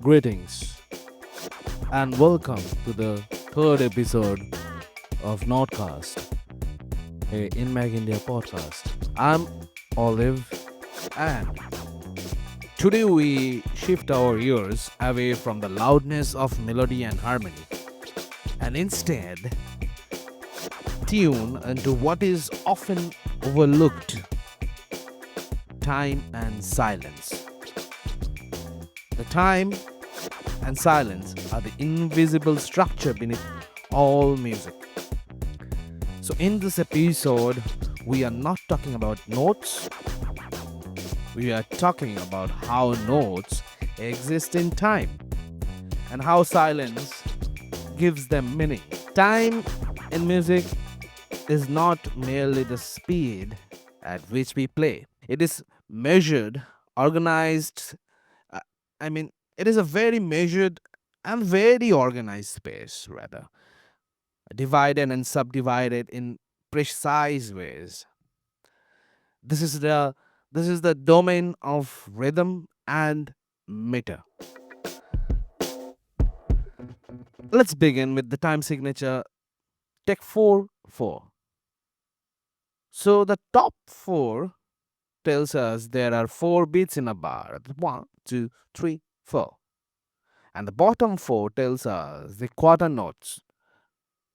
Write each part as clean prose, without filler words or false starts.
Greetings and welcome to the third episode of nodCast, a NMAG India podcast. I'm Olive, and today we shift our ears away from the loudness of melody and harmony and instead tune into what is often overlooked: time and silence. The time and silence are the invisible structure beneath all music. So, in this episode, we are not talking about notes, we are talking about how notes exist in time and how silence gives them meaning. Time in music is not merely the speed at which we play, it is measured, organized. uh, I mean, it is a very measured and very organized space, rather, divided and subdivided in precise ways. This is the this is the domain of rhythm and meter. Let's begin with the time signature Tech 4/4. So the top four tells us there are four beats in a bar. One, two, three, four. And the bottom four tells us the quarter notes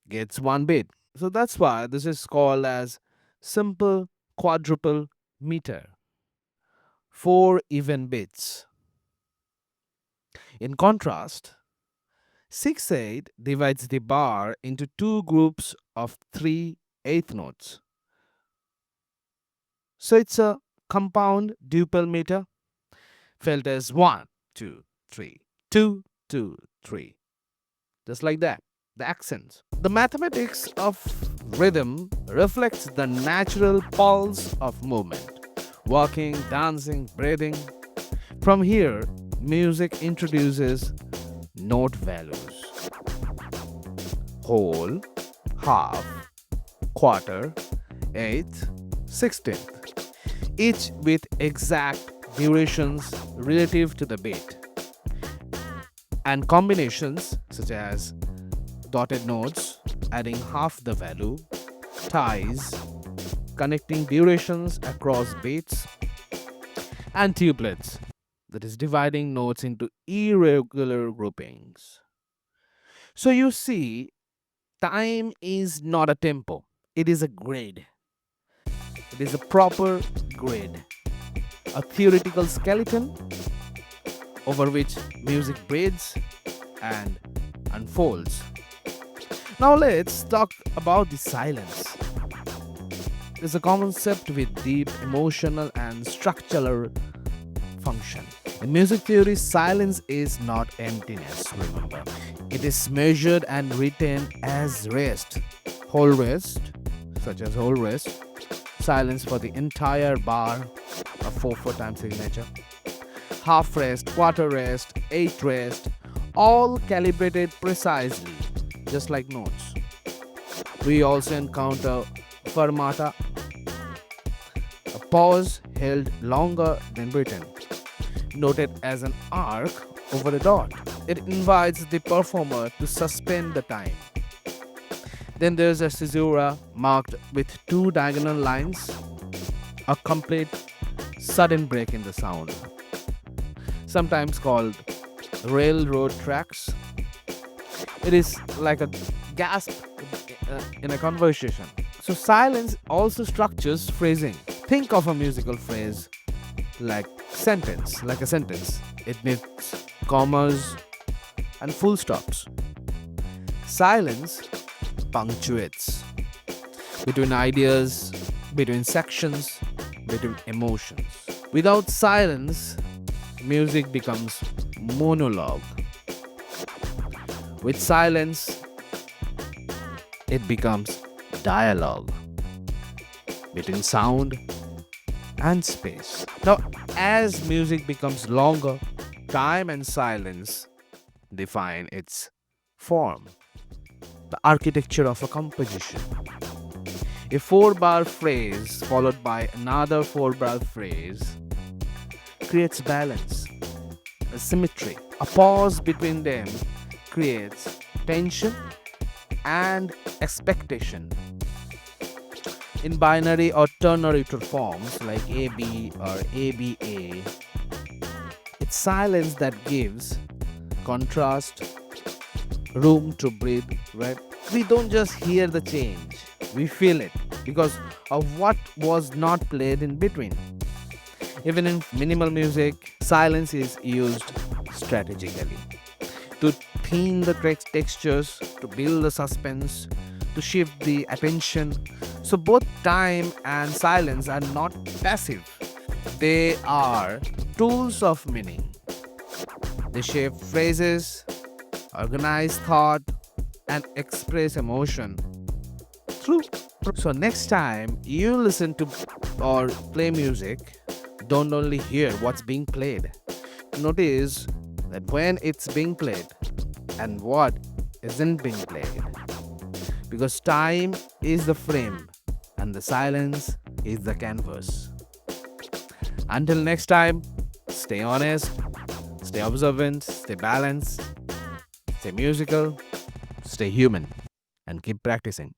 gets one beat. So that's why this is called as simple quadruple meter. Four even beats. In contrast, 6/8 divides the bar into two groups of three eighth notes. So it's a compound duple meter felt as 1, 2, 3, 2, 2, 3. Just like that. The accents. The mathematics of rhythm reflects the natural pulse of movement, walking, dancing, breathing. From here, music introduces note values: whole, half, quarter, eighth, sixteenth, each with exact durations relative to the beat, and combinations such as dotted notes adding half the value, ties connecting durations across beats, and tuplets, that is dividing notes into irregular groupings. So you see, time is not a tempo, it is a grid. It is a proper grid, a theoretical skeleton over which music breathes and unfolds. Now let's talk about the silence. It is a concept with deep emotional and structural function. In music theory, silence is not emptiness, remember. It is measured and written as rest. Whole rest, such as whole rest, silence for the entire bar, a 4/4 time signature. Half rest, quarter rest, eighth rest, all calibrated precisely, just like notes. We also encounter fermata, a pause held longer than written, noted as an arc over a dot. It invites the performer to suspend the time. Then there's a caesura marked with two diagonal lines, a complete sudden break in the sound, sometimes called railroad tracks. It is like a gasp in a conversation. So silence also structures phrasing. Think of a musical phrase like like a sentence. It needs commas and full stops. Silence punctuates between ideas, between sections, between emotions. Without silence, music becomes monologue. With silence, it becomes dialogue between sound and space. Now, as music becomes longer, time and silence define its form, the architecture of a composition. A 4-bar phrase followed by another 4-bar phrase creates balance, a symmetry, A pause between them creates tension and expectation. In binary or ternary forms like AB or ABA, it's silence that gives contrast, room to breathe, right? We don't just hear the change, we feel it because of what was not played in between. Even in minimal music, silence is used strategically to thin the textures, to build the suspense, to shift the attention. So both time and silence are not passive, they are tools of meaning. They shape phrases, organize thought, and express emotion through. So next time you listen to or play music, don't only hear what's being played. Notice that when it's being played and what isn't being played. Because time is the frame and the silence is the canvas. Until next time, stay honest, stay observant, stay balanced, stay musical, stay human, and keep practicing.